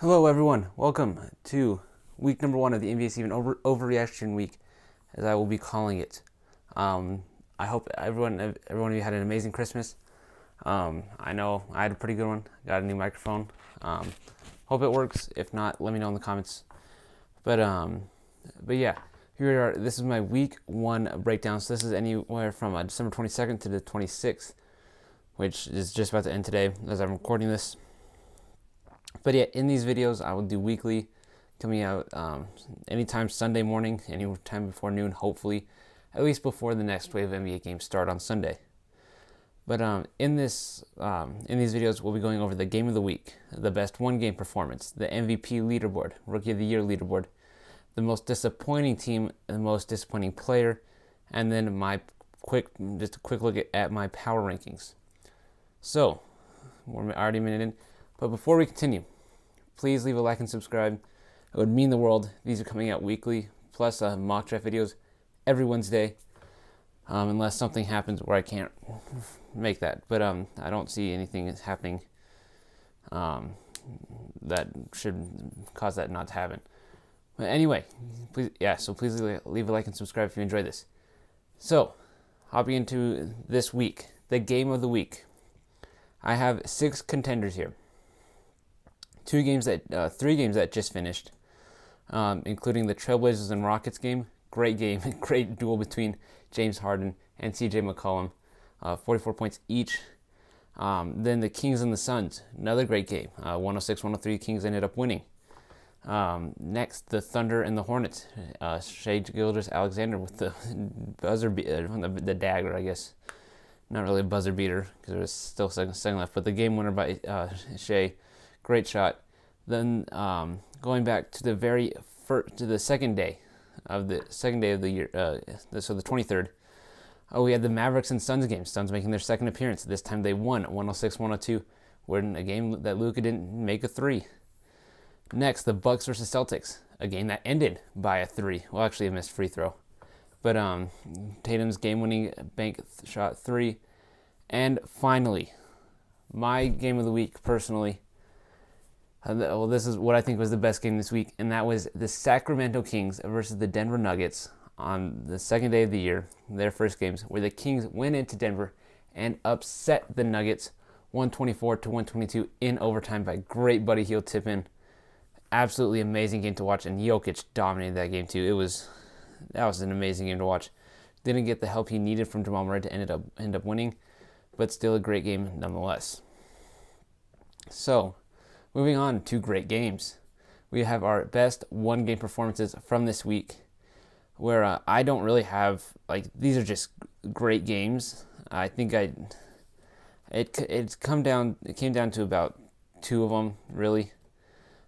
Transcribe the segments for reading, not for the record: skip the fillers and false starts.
Hello, everyone. Welcome to week number one of the NBA season overreaction week, as I will be calling it. I hope everyone of you had an amazing Christmas. I know I had a pretty good one. Got a new microphone. Hope it works. If not, let me know in the comments. But yeah, here we are. This is my week one breakdown. So this is anywhere from December 22nd to the 26th, which is just about to end today as I'm recording this. But yeah, in these videos, I will do weekly, coming out anytime Sunday morning, anytime before noon, hopefully, at least before the next wave of NBA games start on Sunday. But in these videos, we'll be going over the game of the week, the best one-game performance, the MVP leaderboard, Rookie of the Year leaderboard, the most disappointing team, the most disappointing player, and then just a quick look at my power rankings. So, we're already a minute in. But before we continue, please leave a like and subscribe. It would mean the world. These are coming out weekly, plus mock draft videos every Wednesday, unless something happens where I can't make that. But I don't see anything happening that should cause that not to happen. But anyway, please leave a like and subscribe if you enjoy this. So, hopping into this week, the game of the week. I have 6 contenders here. 3 games that just finished, including the Trailblazers and Rockets game. Great game, great duel between James Harden and CJ McCollum, 44 points each. Then the Kings and the Suns, another great game, 106-103. Kings ended up winning. Next, the Thunder and the Hornets, Shai Gilgeous-Alexander with the the dagger, I guess. Not really a buzzer beater because there was still second left, but the game winner by Shai. Great shot. Then going back to the second day of the year, so the 23rd. We had the Mavericks and Suns game. Suns making their second appearance. This time they won 106-102. We're in a game that Luka didn't make a 3. Next, the Bucks versus Celtics, a game that ended by a 3. Well, actually a missed free throw, but Tatum's game-winning bank shot 3. And finally, my game of the week personally. This is what I think was the best game this week, and that was the Sacramento Kings versus the Denver Nuggets on the second day of the year, their first games, where the Kings went into Denver and upset the Nuggets 124-122 in overtime by great Buddy Hield tip-in. Absolutely amazing game to watch, and Jokic dominated that game too. That was an amazing game to watch. Didn't get the help he needed from Jamal Morant to end up winning, but still a great game nonetheless. So, moving on to great games. We have our best one-game performances from this week, where I don't really have, these are just great games. I think it came down to about 2 of them, really.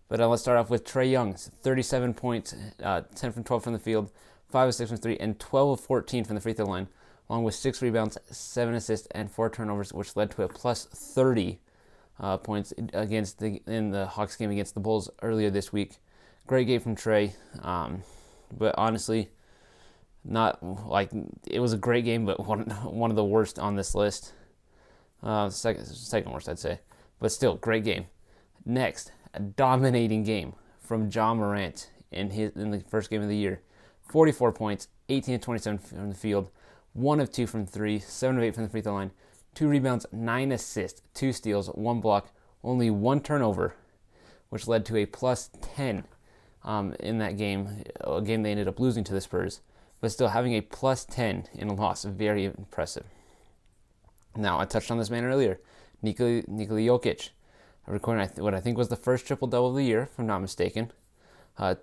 But let's start off with Trae Young's 37 points, 10 from 12 from the field, 5 of 6 from 3, and 12 of 14 from the free throw line, along with 6 rebounds, 7 assists, and 4 turnovers, which led to a plus 30 points in the Hawks game against the Bulls earlier this week. Great game from Trae, but honestly, it was a great game, but one of the worst on this list. Second worst, I'd say, but still great game. Next, a dominating game from Ja Morant in the first game of the year. 44 points, 18 of 27 from the field, 1 of 2 from 3, 7 of 8 from the free throw line, 2 rebounds, 9 assists, 2 steals, 1 block, only 1 turnover, which led to a plus 10 in that game, a game they ended up losing to the Spurs. But still, having a plus 10 in a loss, very impressive. Now, I touched on this man earlier, Nikola Jokic, recording what I think was the first triple-double of the year, if I'm not mistaken.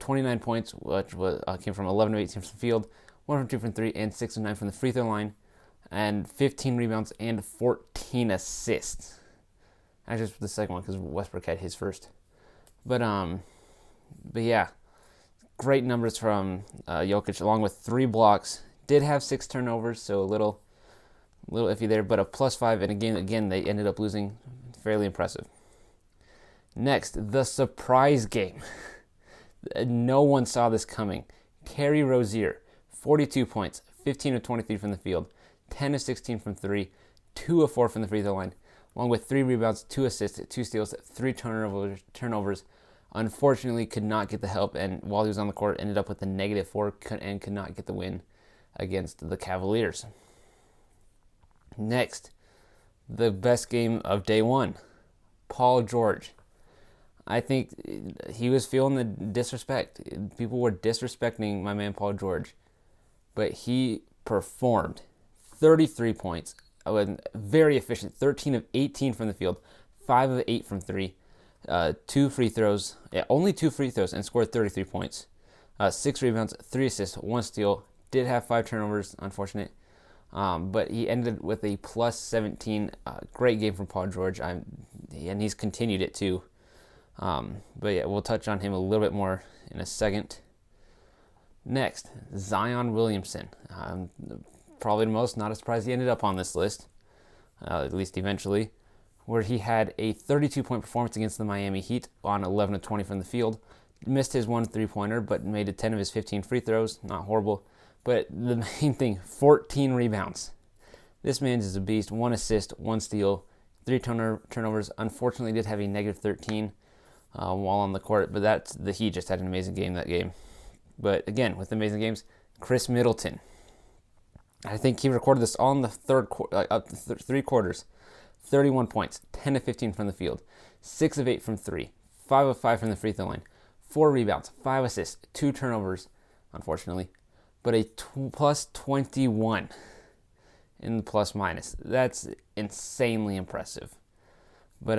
29 points, which came from 11 of 18 from the field, 1 from 2 from 3, and 6 of 9 from the free throw line, and 15 rebounds and 14 assists. Actually, the second one because Westbrook had his first. But yeah, great numbers from Jokic, along with 3 blocks. Did have 6 turnovers, so a little iffy there, but a plus 5. And again, they ended up losing. Fairly impressive. Next, the surprise game. No one saw this coming. Terry Rozier, 42 points, 15 of 23 from the field, 10 of 16 from 3, 2 of 4 from the free throw line, along with 3 rebounds, 2 assists, 2 steals, 3 turnovers, Unfortunately, could not get the help, and while he was on the court, ended up with a -4 and could not get the win against the Cavaliers. Next, the best game of day one, Paul George. I think he was feeling the disrespect. People were disrespecting my man Paul George, but he performed. 33 points, very efficient, 13 of 18 from the field, 5 of 8 from 3, 2 free throws, only 2 free throws, and scored 33 points. 6 rebounds, 3 assists, 1 steal. Did have 5 turnovers, unfortunate. But he ended with a plus 17. Great game from Paul George, and he's continued it too. But yeah, we'll touch on him a little bit more in a second. Next, Zion Williamson. Probably the most, not a surprise he ended up on this list, at least eventually, where he had a 32-point performance against the Miami Heat on 11 of 20 from the field. Missed his 1 3-pointer, but made a 10 of his 15 free throws. Not horrible. But the main thing, 14 rebounds. This man is a beast. 1 assist, 1 steal, 3 turnovers. Unfortunately, did have a -13 while on the court, but the Heat just had an amazing game that game. But again, with amazing games, Chris Middleton. I think he recorded this all in the up to 3 quarters. 31 points, 10 of 15 from the field, 6 of 8 from 3, 5 of 5 from the free throw line, 4 rebounds, 5 assists, 2 turnovers, unfortunately, but a plus 21 in the plus minus. That's insanely impressive. But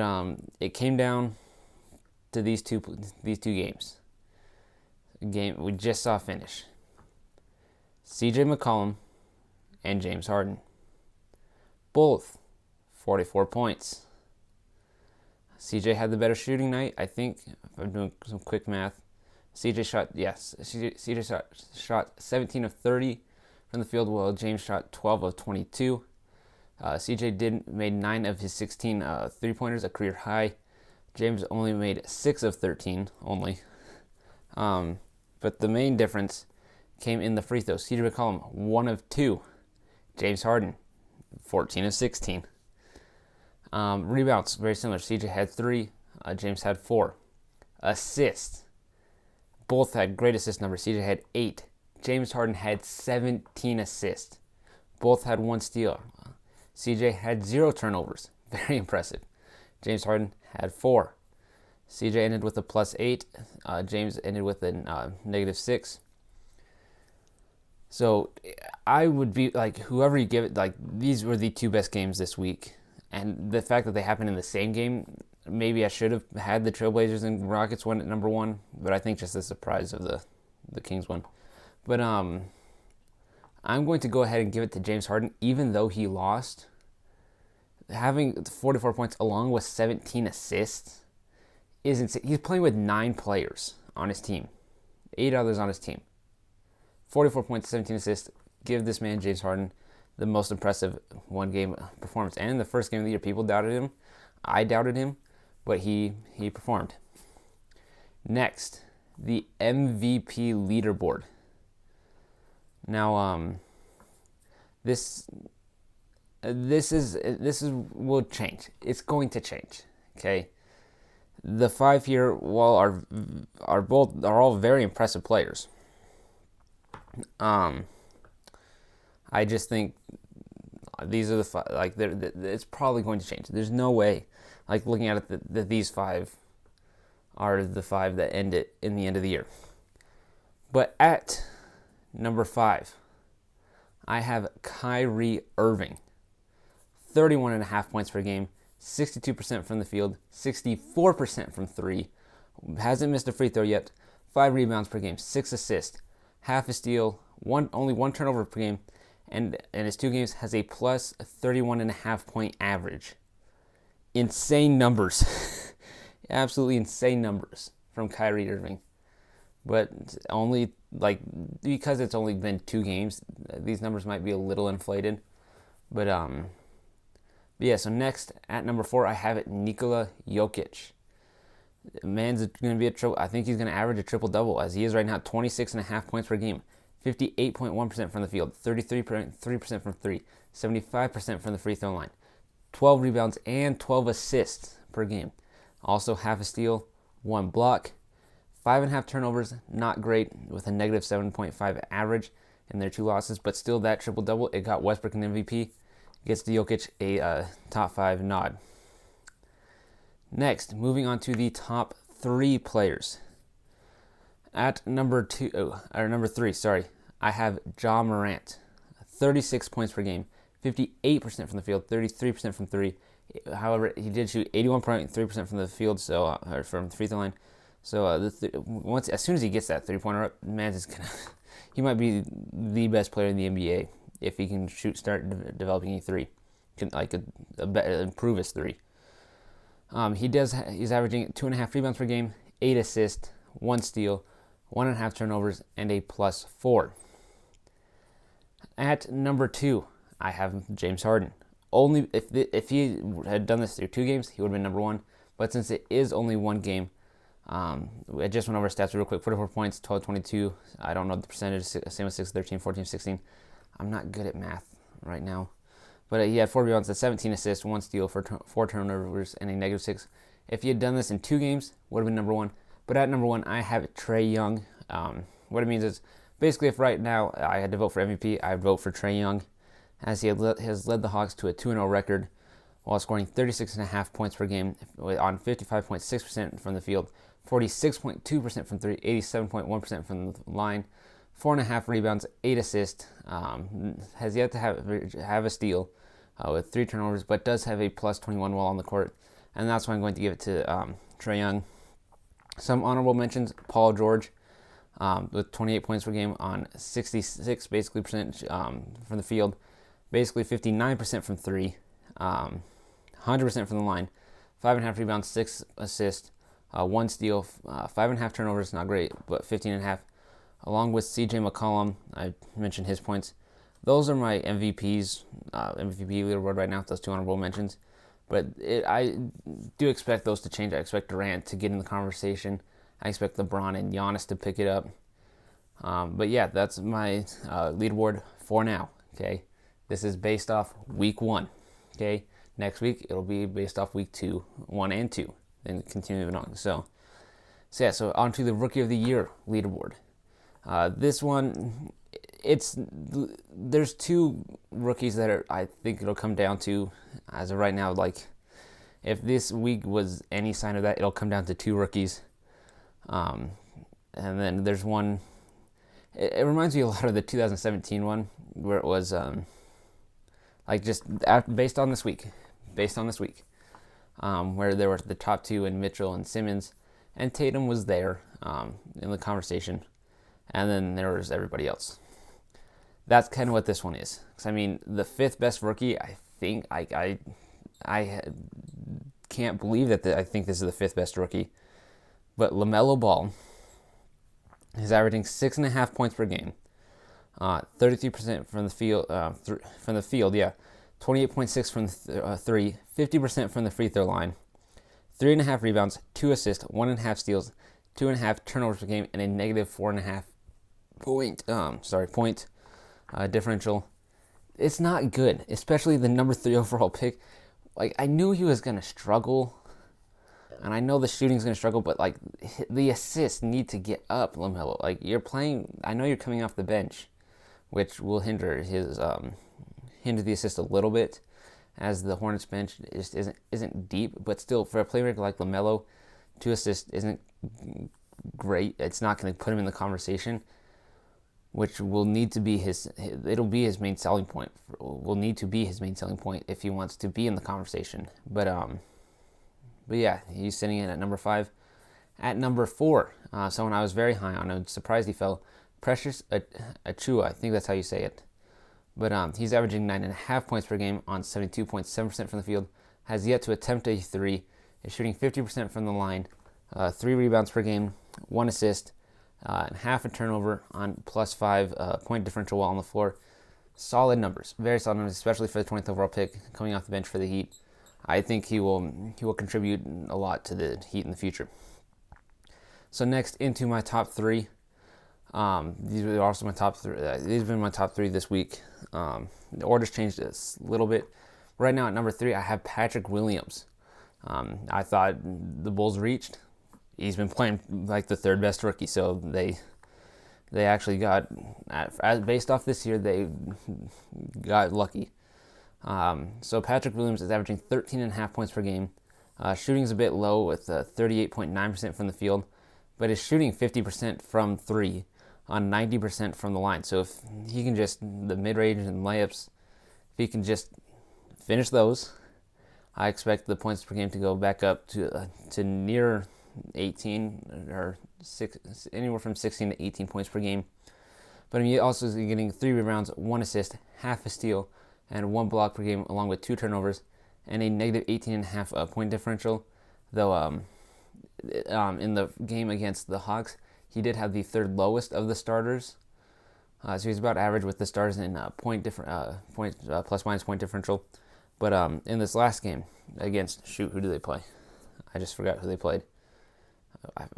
it came down to these two games. A game we just saw finish. CJ McCollum and James Harden. Both 44 points. CJ had the better shooting night, I think, if I'm doing some quick math. CJ shot 17 of 30 from the field, while James shot 12 of 22. CJ made 9 of his 16 three-pointers, a career high. James only made 6 of 13, only. But the main difference came in the free throws. CJ McCollum, 1 of 2. James Harden, 14 of 16. Rebounds, very similar. CJ had 3, James had 4. Assists, both had great assist numbers. CJ had 8. James Harden had 17 assists. Both had 1 steal. CJ had 0 turnovers. Very impressive. James Harden had 4. CJ ended with a plus 8. James ended with a -6. So I would be like, whoever you give it, like, these were the 2 best games this week. And the fact that they happened in the same game, maybe I should have had the Trailblazers and Rockets one at number 1, but I think just the surprise of the Kings one. But I'm going to go ahead and give it to James Harden, even though he lost. Having 44 points along with 17 assists is insane. He's playing with 9 players on his team, 8 others on his team. 44 points, 17 assists. Give this man, James Harden, the most impressive one-game performance. And the first game of the year, people doubted him. I doubted him, but he performed. Next, the MVP leaderboard. Now, this will change. It's going to change. Okay, the 5 here, while are all very impressive players. I just think these are the 5. Like, it's probably going to change. There's no way. Like, looking at it, that these 5 are the 5 that end it in the end of the year. But at number 5, I have Kyrie Irving. 31.5 points per game, 62% from the field, 64% from 3. Hasn't missed a free throw yet. 5 rebounds per game, 6 assists, half a steal, only 1 turnover per game, and in his 2 games has a plus 31.5 point average. Insane numbers. Absolutely insane numbers from Kyrie Irving. But only, because it's only been 2 games, these numbers might be a little inflated. But yeah, so next at number 4, I have it Nikola Jokic. Man's going to be I think he's going to average a triple-double, as he is right now, 26.5 points per game, 58.1% from the field, 33.3% from 3, 75% from the free throw line, 12 rebounds and 12 assists per game. Also half a steal, 1 block, 5.5 turnovers, not great, with a negative 7.5 average in their 2 losses, but still that triple-double, it got Westbrook an MVP, gets the Jokic a top 5 nod. Next, moving on to the top 3 players. At number 3, I have Ja Morant. 36 points per game, 58% from the field, 33% from 3. However, he did shoot 81.3% from the field, so or from the free throw line. So as soon as he gets that 3-pointer up, man, he might be the best player in the NBA if he can start developing a 3, improve his 3. He's averaging 2.5 rebounds per game, 8 assists, 1 steal, 1.5 turnovers, and a +4. At number 2, I have James Harden. Only if he had done this through 2 games, he would have been number 1. But since it is only 1 game, I just went over stats real quick. 44 points, 12, 22. I don't know the percentage. Same as 6, 13, 14, 16. I'm not good at math right now. But he had 4 rebounds, 17 assists, 1 steal, 4 turnovers, and a -6. If he had done this in 2 games, would have been number 1. But at number 1, I have Trae Young. What it means is, basically, if right now I had to vote for MVP, I'd vote for Trae Young, as he has led the Hawks to a 2-0 record while scoring 36.5 points per game on 55.6% from the field, 46.2% from 3, 87.1% from the line, 4.5 rebounds, 8 assists, has yet to have a steal with 3 turnovers, but does have a +21 while on the court, and that's why I'm going to give it to Trae Young. Some honorable mentions: Paul George, with 28 points per game on 66 basically percent from the field, basically 59% from 3, 100% from the line, 5.5 rebounds, 6 assists, 1 steal, 5.5 turnovers, not great, but 15.5. Along with CJ McCollum, I mentioned his points. Those are my MVPs, MVP leaderboard right now, those 2 honorable mentions. But I do expect those to change. I expect Durant to get in the conversation. I expect LeBron and Giannis to pick it up. But yeah, that's my leaderboard for now. Okay, this is based off week 1. Okay, next week it'll be based off week 2, 1 and 2, and continuing on. So So on to the Rookie of the Year leaderboard. This one, there's 2 rookies that I think it'll come down to as of right now. Like, if this week was any sign of that, it'll come down to 2 rookies. And then there's one. It reminds me a lot of the 2017 one, where it was based on this week, where there were the top 2 in Mitchell and Simmons, and Tatum was there in the conversation, and then there was everybody else. That's kind of what this one is. 'Cause, I mean, the 5th best rookie, I think I can't believe that I think this is the 5th best rookie, but LaMelo Ball is averaging 6.5 points per game, 33% from the field. 28.6 from the 3, 50% from the free throw line, 3.5 rebounds, 2 assists, 1.5 steals, 2.5 turnovers per game, and a negative 4.5 point differential. It's not good, especially the number 3 overall pick. Like, I knew he was gonna struggle, and I know the shooting's gonna struggle, but like, the assists need to get up, LaMelo. Like, you're playing. I know you're coming off the bench, which will hinder the assist a little bit, as the Hornets bench just isn't deep. But still, for a playmaker like LaMelo, 2 assists isn't great. It's not going to put him in the conversation, which will need to be it'll be his main selling point. Will need to be his main selling point if he wants to be in the conversation. But yeah, he's sitting in at number 5. At number 4, someone I was very high on. I'm surprised he fell. Precious Achiuwa, I think that's how you say it. But he's averaging 9.5 points per game on 72.7% from the field. Has yet to attempt a 3. Is shooting 50% from the line. 3 rebounds per game. 1 assist. And half a turnover on +5 point differential while on the floor. Solid numbers. Very solid numbers, especially for the 20th overall pick coming off the bench for the Heat. I think he will contribute a lot to the Heat in the future. So next, into my top 3. These are also my top 3. These have been my top 3 this week. The order's changed a little bit. Right now at number 3, I have Patrick Williams. I thought the Bulls reached. he's been playing like the third best rookie. So they actually got, based off this year, they got lucky. So Patrick Williams is averaging 13.5 points per game. Shooting is a bit low with 38.9% from the field, but is shooting 50% from three on 90% from the line. So if he can just, the mid-range and layups, if he can just finish those, I expect the points per game to go back up to near 18 or anywhere from 16 to 18 points per game. But he also is getting 3 rebounds, 1 assist, half a steal, and 1 block per game, along with 2 turnovers and a negative 18.5 point differential. Though in the game against the Hawks, he did have the third lowest of the starters. So he's about average with the starters in plus minus point differential. But in this last game against, who do they play? I just forgot who they played. It's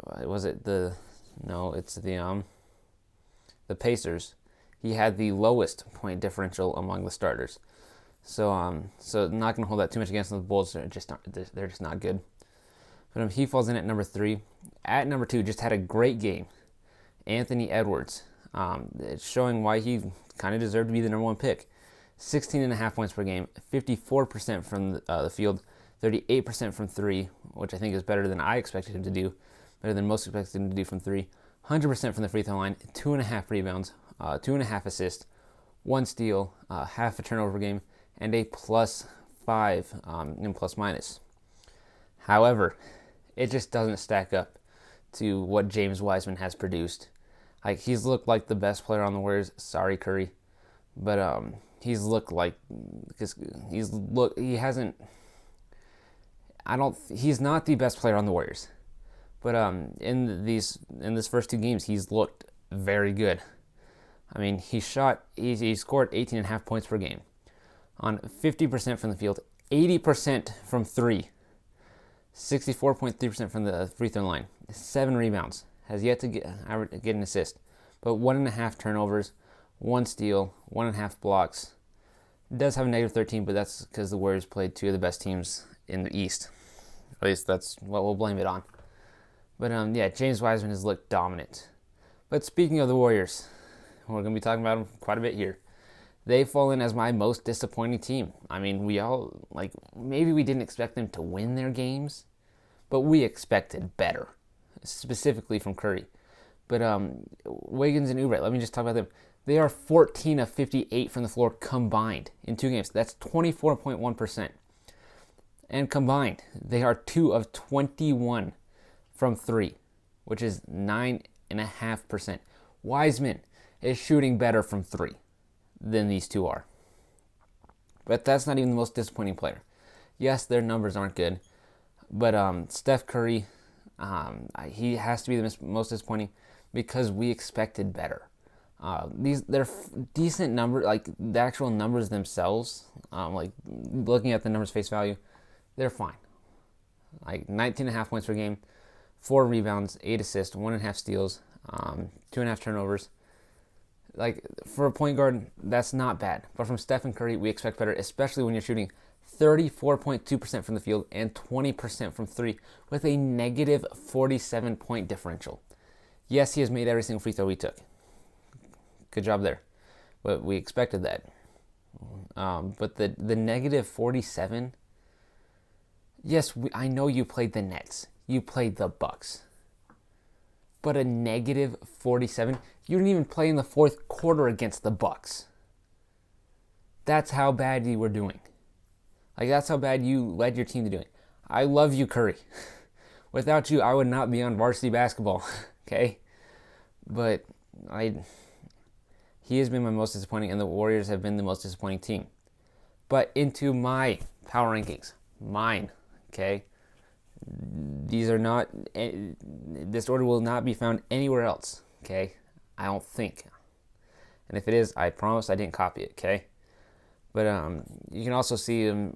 the Pacers. He had the lowest point differential among the starters. So not gonna hold that too much against them. The Bulls are just not good. But he falls in at number 3. At number 2, just had a great game, Anthony Edwards. It's showing why he kind of deserved to be the number 1 pick. 16.5 points per game, 54% from the field, 38% from 3, which I think is better than I expected him to do, better than most expected him to do from 3. 100% from the free throw line, 2.5 rebounds, 2.5 assists, 1 steal, half a turnover per game, and a +5 in plus minus. However, it just doesn't stack up to what James Wiseman has produced. Like, he's looked like the best player on the Warriors. Sorry, Curry, but he's looked like, because he's not the best player on the Warriors. But in this first 2 games, he's looked very good. I mean, he scored 18.5 points per game on 50% from the field, 80% from 3, 64.3% from the free throw line, 7 rebounds, has yet to get an assist, but 1.5 turnovers, 1 steal, 1.5 blocks. Does have a negative 13, but that's because the Warriors played 2 of the best teams in the East. At least that's what we'll blame it on. But James Wiseman has looked dominant. But speaking of the Warriors, we're going to be talking about them quite a bit here. They fall in as my most disappointing team. I mean, maybe we didn't expect them to win their games, but we expected better, specifically from Curry. But Wiggins and Oubre, let me just talk about them. They are 14 of 58 from the floor combined in 2 games. That's 24.1%. And combined, they are 2 of 21 from 3, which is 9.5%. Wiseman is shooting better from 3 than these 2 are. But that's not even the most disappointing player. Yes, their numbers aren't good, but Steph Curry, he has to be the most disappointing because we expected better. They're decent numbers, like the actual numbers themselves, like looking at the numbers face value, they're fine. Like 19.5 points per game, 4 rebounds, 8 assists, 1.5 steals, 2.5 turnovers. Like, for a point guard, that's not bad. But from Steph and Curry, we expect better, especially when you're shooting 34.2% from the field and 20% from 3 with a negative 47 point differential. Yes, he has made every single free throw he took. Good job there. But we expected that. But the negative 47, yes, I know you played the Nets. You played the Bucks. But a negative 47, you didn't even play in the 4th quarter against the Bucks. That's how bad you were doing. Like, that's how bad you led your team to doing. I love you, Curry. Without you, I would not be on varsity basketball. Okay? But he has been my most disappointing, and the Warriors have been the most disappointing team. But into my power rankings. Mine. Okay? These are not, this order will not be found anywhere else, okay? I don't think. And if it is, I promise I didn't copy it, okay? But you can also see them,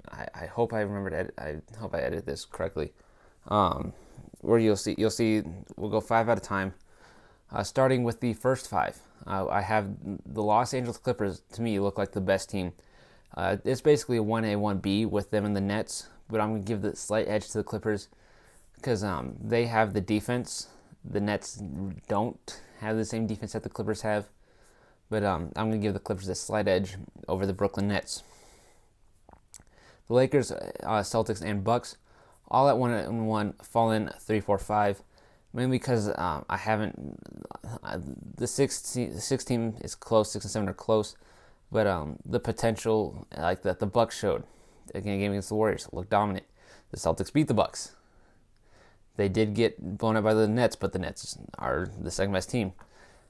I hope I remembered, I hope I edited this correctly, where you'll see, we'll go 5 at a time, starting with the first 5. I have the Los Angeles Clippers, to me, look like the best team. It's basically a 1A, 1B with them and the Nets, but I'm going to give the slight edge to the Clippers because they have the defense. The Nets don't have the same defense that the Clippers have. But I'm going to give the Clippers a slight edge over the Brooklyn Nets. The Lakers, Celtics, and Bucks all at 1-1, fallen 3-4-5. Mainly because I haven't. The six team is close. 6 and 7 are close, but the potential like that the Bucks showed again game against the Warriors looked dominant. The Celtics beat the Bucks. They did get blown out by the Nets, but the Nets are the second best team.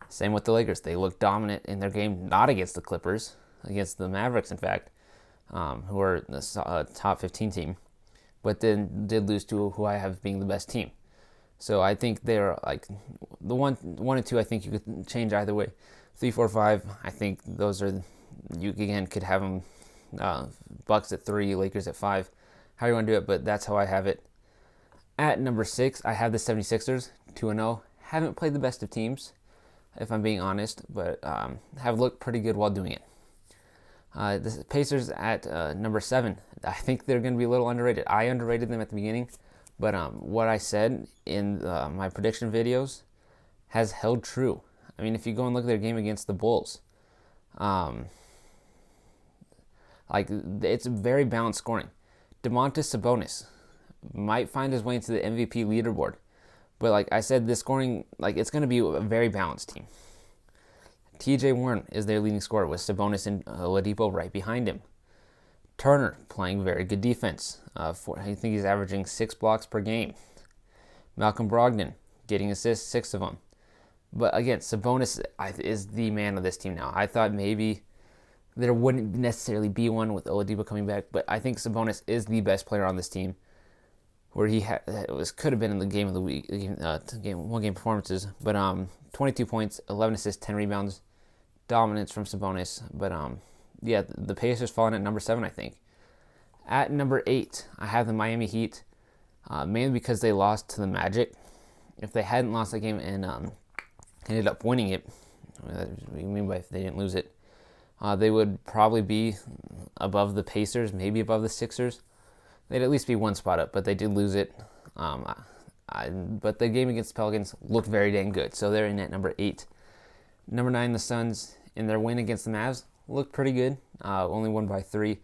Same with the Lakers. They looked dominant in their game, not against the Clippers, against the Mavericks, in fact, who are the top 15 team, but then did lose to who I have being the best team. So I think they're like the one and two. I think you could change either way. 3, 4, 5. I think those are you again could have them. Bucks at 3, Lakers at 5. How you want to do it? But that's how I have it. At number 6, I have the 76ers 2-0. Haven't played the best of teams, if I'm being honest, but have looked pretty good while doing it. The Pacers at number 7. I think they're going to be a little underrated. I underrated them at the beginning. But what I said in my prediction videos has held true. I mean, if you go and look at their game against the Bulls, it's very balanced scoring. Domantas Sabonis might find his way into the MVP leaderboard. But like I said, this scoring, it's going to be a very balanced team. TJ Warren is their leading scorer with Sabonis and Oladipo right behind him. Turner playing very good defense. I think he's averaging 6 blocks per game. Malcolm Brogdon getting assists, 6 of them. But again, Sabonis is the man of this team now. I thought maybe there wouldn't necessarily be one with Oladipo coming back, but I think Sabonis is the best player on this team. Where he could have been in the game of the week, one game performances, but 22 points, 11 assists, 10 rebounds, dominance from Sabonis, but the Pacers falling at number 7, I think. At number 8, I have the Miami Heat, mainly because they lost to the Magic. If they hadn't lost that game and ended up winning it, what do you mean by if they didn't lose it, they would probably be above the Pacers, maybe above the Sixers. They'd at least be one spot up, but they did lose it. But the game against the Pelicans looked very dang good, so they're in at number 8. Number 9, the Suns, in their win against the Mavs, looked pretty good. Only won by 3,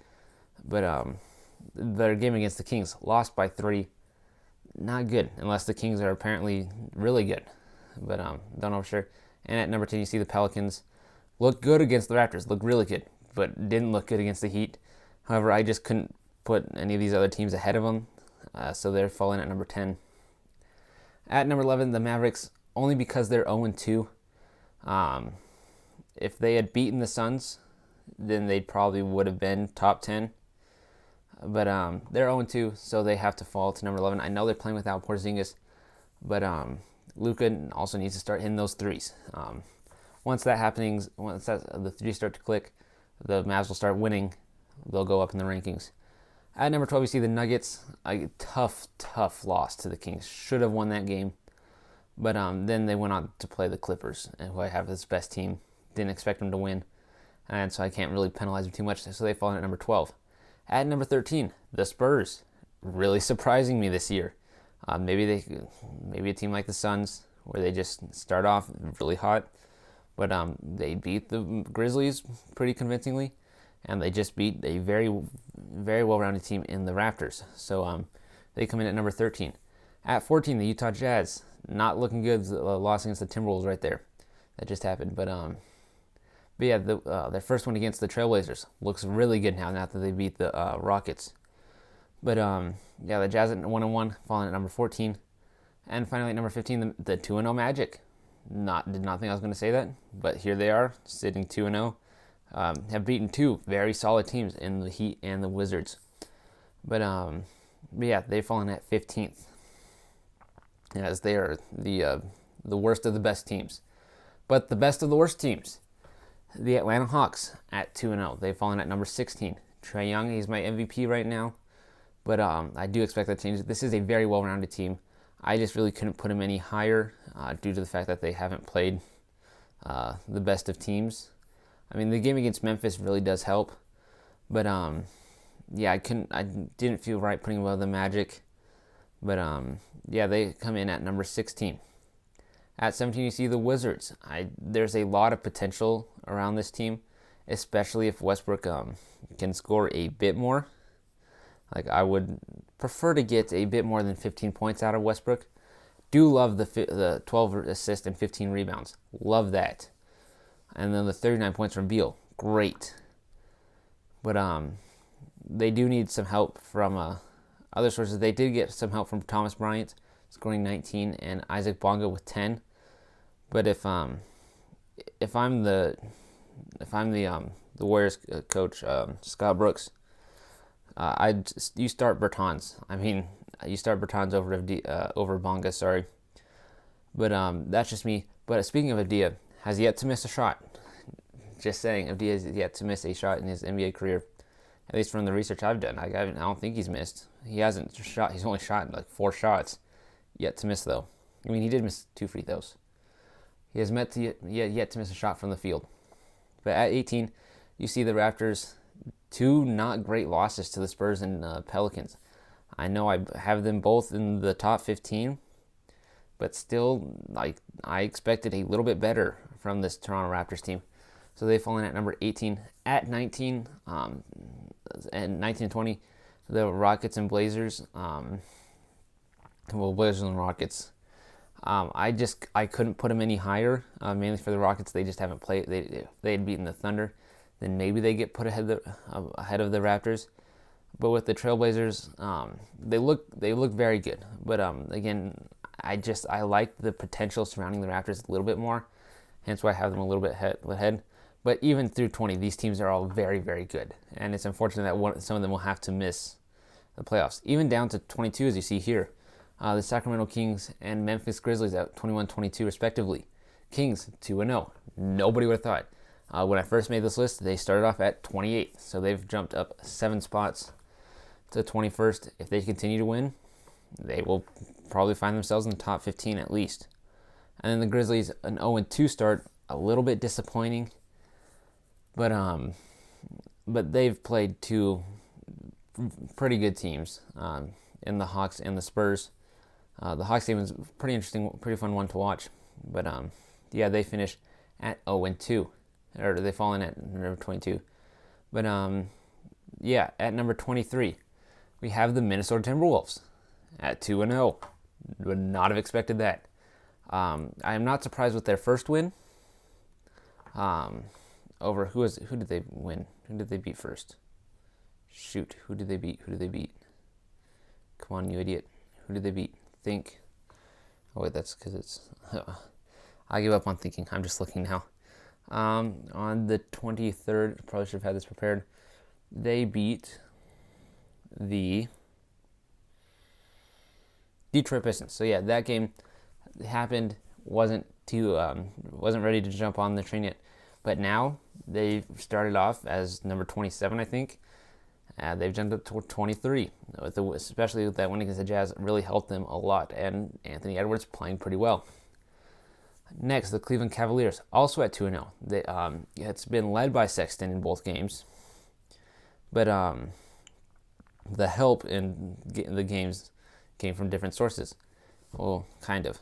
but their game against the Kings lost by 3. Not good, unless the Kings are apparently really good, but don't know for sure. And at number 10, you see the Pelicans look good against the Raptors, look really good, but didn't look good against the Heat. However, I just couldn't put any of these other teams ahead of them, so they're falling at number 10. At number 11, the Mavericks, only because they're 0-2. If they had beaten the Suns, then they probably would have been top 10. But they're 0-2, so they have to fall to number 11. I know they're playing without Porzingis, but Luka also needs to start hitting those threes. Once the threes start to click, the Mavs will start winning. They'll go up in the rankings. At number 12, you see the Nuggets. A tough loss to the Kings. Should have won that game. But then they went on to play the Clippers, who I have as best team. Didn't expect them to win. And so I can't really penalize them too much. So they fall in at number 12. At number 13, the Spurs. Really surprising me this year. Maybe a team like the Suns, where they just start off really hot. But they beat the Grizzlies pretty convincingly. And they just beat a very, very well-rounded team in the Raptors. So they come in at number 13. At 14, the Utah Jazz. Not looking good. Loss against the Timberwolves right there. That just happened. But yeah, their first one against the Trailblazers looks really good now that they beat the Rockets. But the Jazz at 1-1, falling at number 14. And finally at number 15, the 2-0 Magic. Did not think I was going to say that, but here they are, sitting 2-0. Have beaten 2 very solid teams in the Heat and the Wizards. But yeah, they've fallen at 15th, as they are the worst of the best teams. But the best of the worst teams, the Atlanta Hawks at 2-0. They've fallen at number 16. Trae Young, he's my MVP right now. But I do expect that to change. This is a very well-rounded team. I just really couldn't put them any higher due to the fact that they haven't played the best of teams. I mean, the game against Memphis really does help. But yeah, I didn't feel right putting above the Magic. But yeah, they come in at number 16. At 17, you see the Wizards. There's a lot of potential around this team, especially if Westbrook can score a bit more. Like, I would prefer to get a bit more than 15 points out of Westbrook. Do love the 12 assists and 15 rebounds. Love that. And then the 39 points from Beal. Great. But they do need some help from other sources. They did get some help from Thomas Bryant, scoring 19, and Isaac Bonga with 10. But if I'm the Warriors coach, Scott Brooks, you start Bertans. I mean, you start Bertans over Bonga. Sorry, but that's just me. But speaking of Avdia, has yet to miss a shot. Just saying, Avdia has yet to miss a shot in his NBA career. At least from the research I've done, I don't think he's missed. He hasn't shot. He's only shot like 4 shots. Yet to miss though. I mean, he did miss 2 free throws. He has yet to miss a shot from the field. But at 18, you see the Raptors, 2 not great losses to the Spurs and Pelicans. I know I have them both in the top 15, but still, like, I expected a little bit better from this Toronto Raptors team. So they've fallen at number 18. At 19, and 19 and 20, the Rockets and Blazers. Blazers and Rockets. I couldn't put them any higher. Mainly for the Rockets, they just haven't played. They had beaten the Thunder, then maybe they get put ahead of the Raptors. But with the Trailblazers, they look very good. But again, I like the potential surrounding the Raptors a little bit more. Hence why I have them a little bit ahead. But even through 20, these teams are all very, very good. And it's unfortunate that some of them will have to miss the playoffs. Even down to 22, as you see here. The Sacramento Kings and Memphis Grizzlies at 21-22 respectively. Kings 2-0. Nobody would have thought. When I first made this list, they started off at 28th. So they've jumped up 7 spots to 21st. If they continue to win, they will probably find themselves in the top 15 at least. And then the Grizzlies, an 0-2 start, a little bit disappointing. But they've played 2 pretty good teams in the Hawks and the Spurs. The Hawks game was pretty interesting, pretty fun one to watch. But yeah, they finished at 0-2, or they fall in at number 22. But yeah, at number 23, we have the Minnesota Timberwolves at 2-0. Would not have expected that. I am not surprised with their first win. Over who did they win? Who did they beat first? Shoot, who did they beat? Come on, you idiot. Who did they beat? Think. Oh wait, that's because it's. I give up on thinking. I'm just looking now. On the 23rd, probably should have had this prepared. They beat the Detroit Pistons. So yeah, that game happened. Wasn't ready to jump on the train yet. But now they've started off as number 27, I think. They've jumped up to 23, especially with that win against the Jazz. Really helped them a lot, and Anthony Edwards playing pretty well. Next, the Cleveland Cavaliers, also at 2-0. It's been led by Sexton in both games, but the help in the games came from different sources. Well, kind of.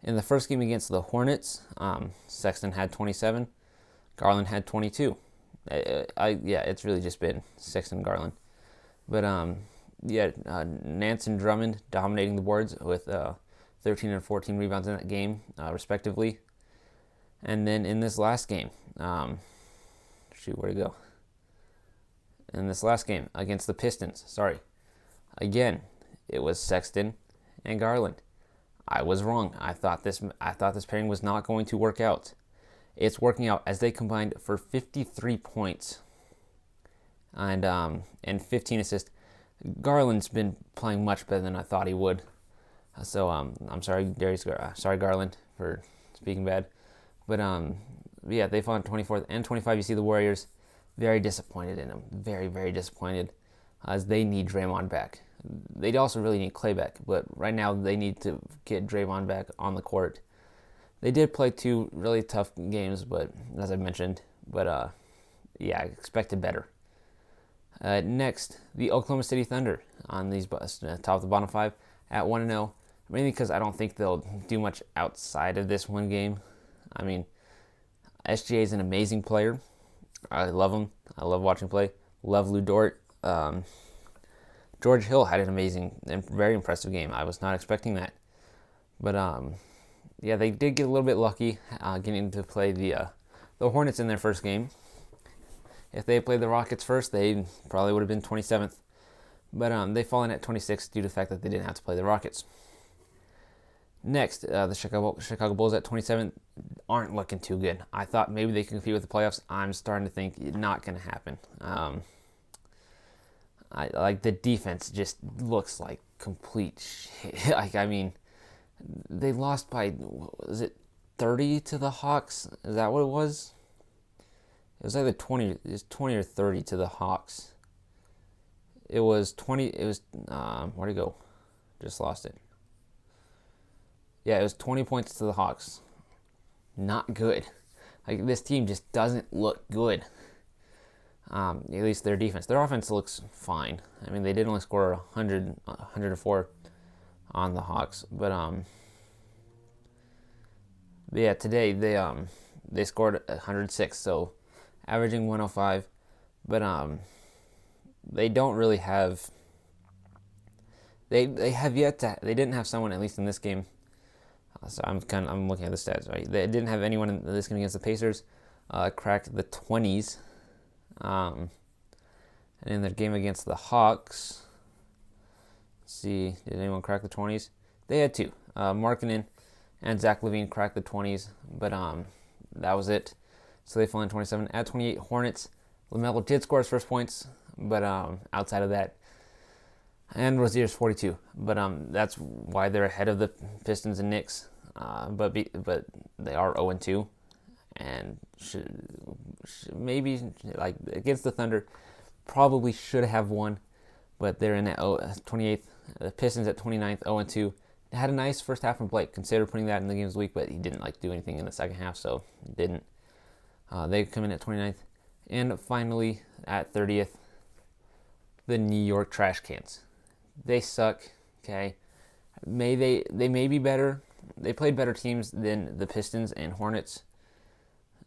In the first game against the Hornets, Sexton had 27. Garland had 22. It's really just been Sexton and Garland. But Nance and Drummond dominating the boards with 13 and 14 rebounds in that game, respectively. And then in this last game, where'd it go? In this last game against the Pistons, again, it was Sexton and Garland. I was wrong. I thought this pairing was not going to work out. It's working out as they combined for 53 points and 15 assists. Garland's been playing much better than I thought he would. So I'm sorry, sorry Garland for speaking bad. But yeah, they fought 24th and 25. You see the Warriors very disappointed in them. Very, very disappointed as they need Draymond back. They also really need Clay back, but right now they need to get Draymond back on the court. They did play 2 really tough games, but as I mentioned, I expected better. Next, the Oklahoma City Thunder on these top of the bottom 5 at 1-0, mainly because I don't think they'll do much outside of this one game. I mean, SGA is an amazing player. I love him. I love watching play. Love Lou Dort. George Hill had an amazing and very impressive game. I was not expecting that. But yeah, they did get a little bit lucky getting to play the Hornets in their first game. If they played the Rockets first, they probably would have been 27th. But they fall in at 26th due to the fact that they didn't have to play the Rockets. Next, the Chicago Bulls at 27 aren't looking too good. I thought maybe they could compete with the playoffs. I'm starting to think it's not going to happen. The defense just looks like complete shit. I mean, they lost by, was it 30 to the Hawks? Is that what it was? It was either 20 or 30 to the Hawks. It was 20. It was, where'd it go? Just lost it. Yeah, it was 20 points to the Hawks. Not good. This team just doesn't look good. At least their defense. Their offense looks fine. I mean, they did only score 104 on the Hawks, but yeah, today they scored 106, so averaging 105, but they don't really have. They didn't have someone, at least in this game. So I'm looking at the stats, right? They didn't have anyone in this game against the Pacers cracked the 20s. And in their game against the Hawks, let's see, did anyone crack the 20s? They had two. Markkanen and Zach LaVine cracked the 20s, but that was it. So they fell in 27. At 28, Hornets, LaMelo did score his first points, but outside of that, and Rozier's 42. But that's why they're ahead of the Pistons and Knicks. But they are 0-2, and should maybe, like, against the Thunder, probably should have won, but they're in at 28th. The Pistons at 29th, 0-2. They had a nice first half from Blake. Considered putting that in the game of the week, but he didn't do anything in the second half, so he didn't. They come in at 29th. And finally, at 30th, the New York Trash Cans. They suck, okay? They may be better. They played better teams than the Pistons and Hornets.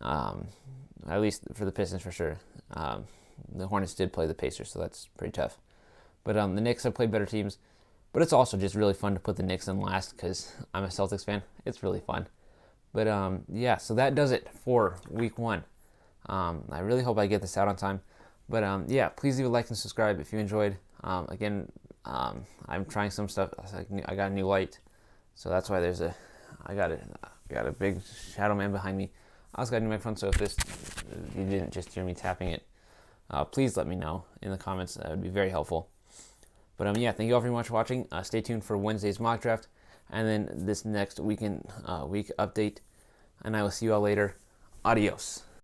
At least for the Pistons, for sure. The Hornets did play the Pacers, so that's pretty tough. But the Knicks have played better teams. But it's also just really fun to put the Knicks in last because I'm a Celtics fan. It's really fun. But yeah, so that does it for week 1. I really hope I get this out on time. But yeah, please leave a like and subscribe if you enjoyed. Again, I'm trying some stuff. I got a new light, so that's why I got a big shadow man behind me. I also got a new microphone, so if you didn't just hear me tapping it, please let me know in the comments. That would be very helpful. But yeah, thank you all very much for watching. Stay tuned for Wednesday's mock draft, and then this next week update. And I will see you all later. Adios.